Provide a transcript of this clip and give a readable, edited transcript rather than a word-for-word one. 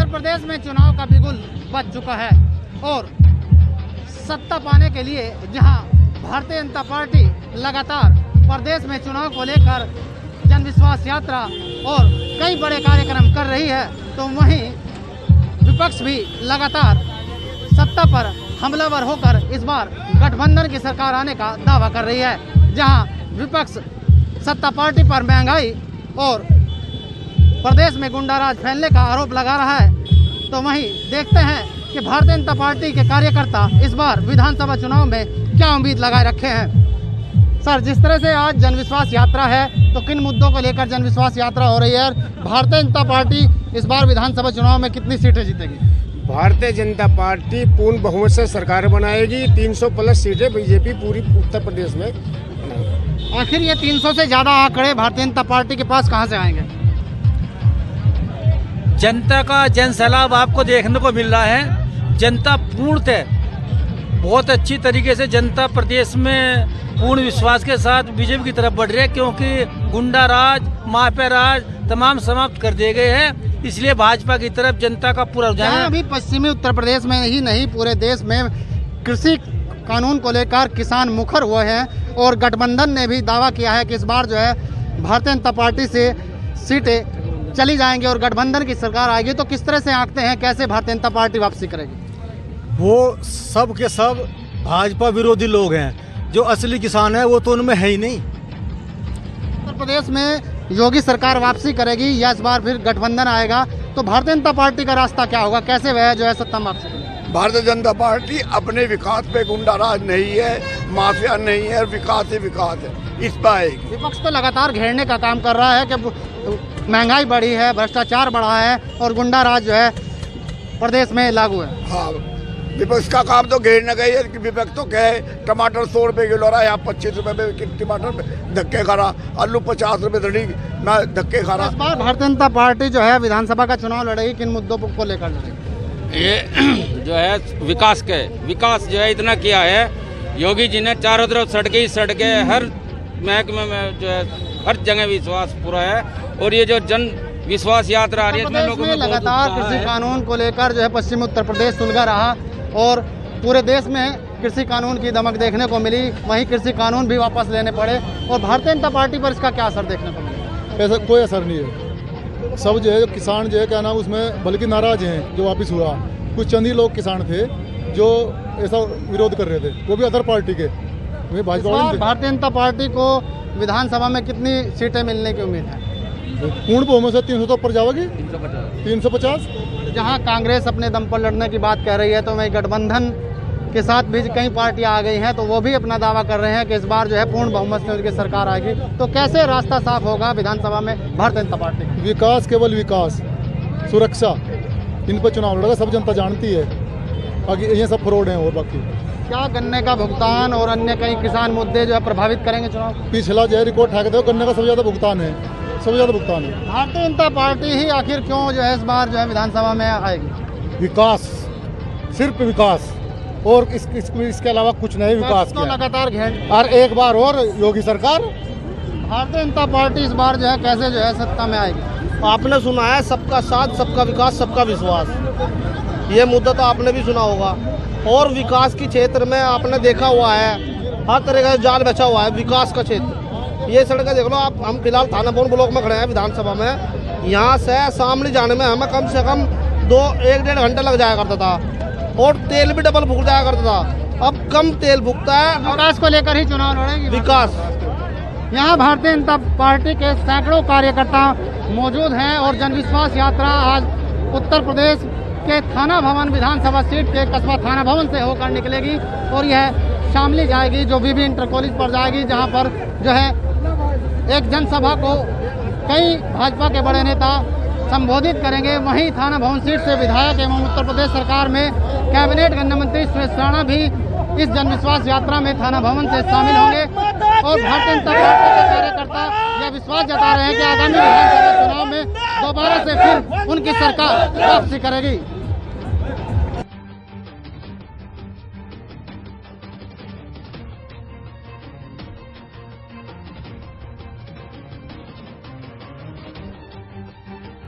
प्रदेश में चुनाव का बिगुल बज चुका है और सत्ता पाने के लिए जहां भारतीय जनता पार्टी लगातार प्रदेश में चुनाव को लेकर जन विश्वास यात्रा और कई बड़े कार्यक्रम कर रही है, तो वहीं विपक्ष भी लगातार सत्ता पर हमलावर होकर इस बार गठबंधन की सरकार आने का दावा कर रही है। जहां विपक्ष सत्ता पार्टी पर महंगाई और प्रदेश में गुंडाराज फैलने का आरोप लगा रहा है, तो वहीं देखते हैं कि भारतीय जनता पार्टी के कार्यकर्ता इस बार विधानसभा चुनाव में क्या उम्मीद लगाए रखे हैं। सर, जिस तरह से आज जनविश्वास यात्रा है, तो किन मुद्दों को लेकर जनविश्वास यात्रा हो रही है? भारतीय जनता पार्टी इस बार विधानसभा चुनाव में कितनी सीटें जीतेगी? भारतीय जनता पार्टी पूर्ण बहुमत से सरकार बनाएगी। 300 प्लस सीटें बीजेपी पूरी उत्तर प्रदेश में बनाएगी। आखिर ये 300 से ज्यादा आंकड़े भारतीय जनता पार्टी के पास कहां से आएंगे? जनता का जन सैलाब आपको देखने को मिल रहा है। जनता पूर्णतः बहुत अच्छी तरीके से जनता प्रदेश में पूर्ण विश्वास के साथ बीजेपी की तरफ बढ़ रही है, क्योंकि गुंडा राज, माफिया राज तमाम समाप्त कर दिए गए हैं। इसलिए भाजपा की तरफ जनता का पूरा रुझान है। अभी पश्चिमी उत्तर प्रदेश में ही नहीं, पूरे देश में कृषि कानून को लेकर किसान मुखर हुए हैं और गठबंधन ने भी दावा किया है कि इस बार जो है भारतीय जनता पार्टी से सीटें चली जाएंगी और गठबंधन की सरकार आएगी। तो किस तरह से आंकते हैं, कैसे भारतीय जनता पार्टी वापसी करेगी? वो सब के सब भाजपा विरोधी लोग हैं। जो असली किसान है वो तो उनमें है ही नहीं। उत्तर प्रदेश में योगी सरकार वापसी करेगी या इस बार फिर गठबंधन आएगा, तो भारतीय जनता पार्टी का रास्ता क्या होगा? कैसे वह जो है सत्ता में वापसी करेगी? भारतीय जनता पार्टी अपने विकास पे गुंडाराज नहीं है, माफिया नहीं है, विकास ही विकास है, इस पर आएगी। विपक्ष तो लगातार घेरने का काम कर रहा है कि महंगाई बढ़ी है, भ्रष्टाचार बढ़ा है और गुंडा राज जो है प्रदेश में लागू है। हाँ, विपक्ष का काम तो घेरने का ही है कि विपक्ष तो कहे टमाटर 100 रुपए किलो रहा है, यहाँ 25 रुपए में टमाटर में धक्के खा रहा, आलू 50 रुपए धड़ी में धक्के खा रहा। इस बार भारतीय जनता पार्टी जो है विधानसभा का चुनाव लड़ेगी, किन मुद्दों को लेकर लड़ेगी? ये जो है विकास जो है इतना किया है योगी जी ने, चारों तरफ सड़कें हर महकमे में जो है हर जगह विश्वास पूरा है। और ये जो जन विश्वास यात्रा आ रही है, लगातार कृषि कानून को लेकर जो है पश्चिमी उत्तर प्रदेश सुलगा रहा और पूरे देश में कृषि कानून की दमक देखने को मिली। वहीं कृषि कानून भी वापस लेने पड़े और भारतीय जनता पार्टी पर इसका क्या असर देखने को मिला? ऐसा कोई असर नहीं है। सब जो है किसान जो है क्या नाम उसमें बल्कि नाराज हैं जो वापस हुआ। कुछ चंद ही लोग किसान थे जो ऐसा विरोध कर रहे थे, वो भी अदर पार्टी के। भाजपा भारतीय जनता पार्टी को विधानसभा में कितनी सीटें मिलने की उम्मीद है? पूर्ण बहुमत से 300 तो ऊपर जाओगी, 350। जहां कांग्रेस अपने दम पर लड़ने की बात कह रही है, तो वहीं गठबंधन के साथ भी कई पार्टियां आ गई हैं, तो वो भी अपना दावा कर रहे हैं कि इस बार जो है पूर्ण बहुमत से उनकी सरकार आएगी। तो कैसे रास्ता साफ होगा विधानसभा में भारतीय जनता पार्टी? विकास, केवल विकास, सुरक्षा, इन पर चुनाव लड़ेगा। सब जनता जानती है, बाकी ये सब फ्रॉड हैं। और बाकी क्या गन्ने का भुगतान और अन्य कई किसान मुद्दे जो है प्रभावित करेंगे चुनाव? पिछला जो है रिकॉर्ड ठाक दो, गन्ने का सबसे ज्यादा भुगतान है, सबसे ज्यादा भुगतान है। भारतीय जनता पार्टी ही आखिर क्यों जो है इस बार जो है विधानसभा में आएगी? विकास, सिर्फ विकास, और इसके अलावा कुछ नहीं। विकास तो लगातार घेर और एक बार और योगी सरकार। भारतीय जनता पार्टी इस बार जो है कैसे जो है सत्ता में आएगी? आपने सुना है सबका साथ, सबका विकास, सबका विश्वास, ये मुद्दा तो आपने भी सुना होगा। और विकास के क्षेत्र में आपने देखा हुआ है हर तरह का जाल बचा हुआ है विकास का क्षेत्र। ये सड़कें देख लो आप। हम फिलहाल थाना भवन ब्लॉक में खड़े हैं विधानसभा में। यहाँ से सामने जाने में हमें कम से कम 1-1.5 घंटा लग जाया करता था और तेल भी डबल फूक जाया करता था। अब कम तेल फूकता है। विकास को लेकर ही चुनाव लड़ेगी विकास। यहाँ भारतीय जनता पार्टी के सैकड़ों कार्यकर्ता मौजूद हैं और जनविश्वास यात्रा आज उत्तर प्रदेश के थाना भवन विधानसभा सीट के कस्बा थाना भवन से होकर निकलेगी और यह शामली जाएगी जो बीबी इंटर कॉलेज पर जाएगी, जहाँ पर जो है एक जनसभा को कई भाजपा के बड़े नेता संबोधित करेंगे। वहीं थाना भवन सीट से विधायक एवं उत्तर प्रदेश सरकार में कैबिनेट गन्ना मंत्री सुरेश राणा भी इस जनविश्वास यात्रा में थाना भवन से शामिल होंगे और भारतीय जनता पार्टी के कार्यकर्ता यह विश्वास जता रहे हैं कि आगामी विधानसभा चुनाव में दोबारा से फिर उनकी सरकार वापसी करेगी।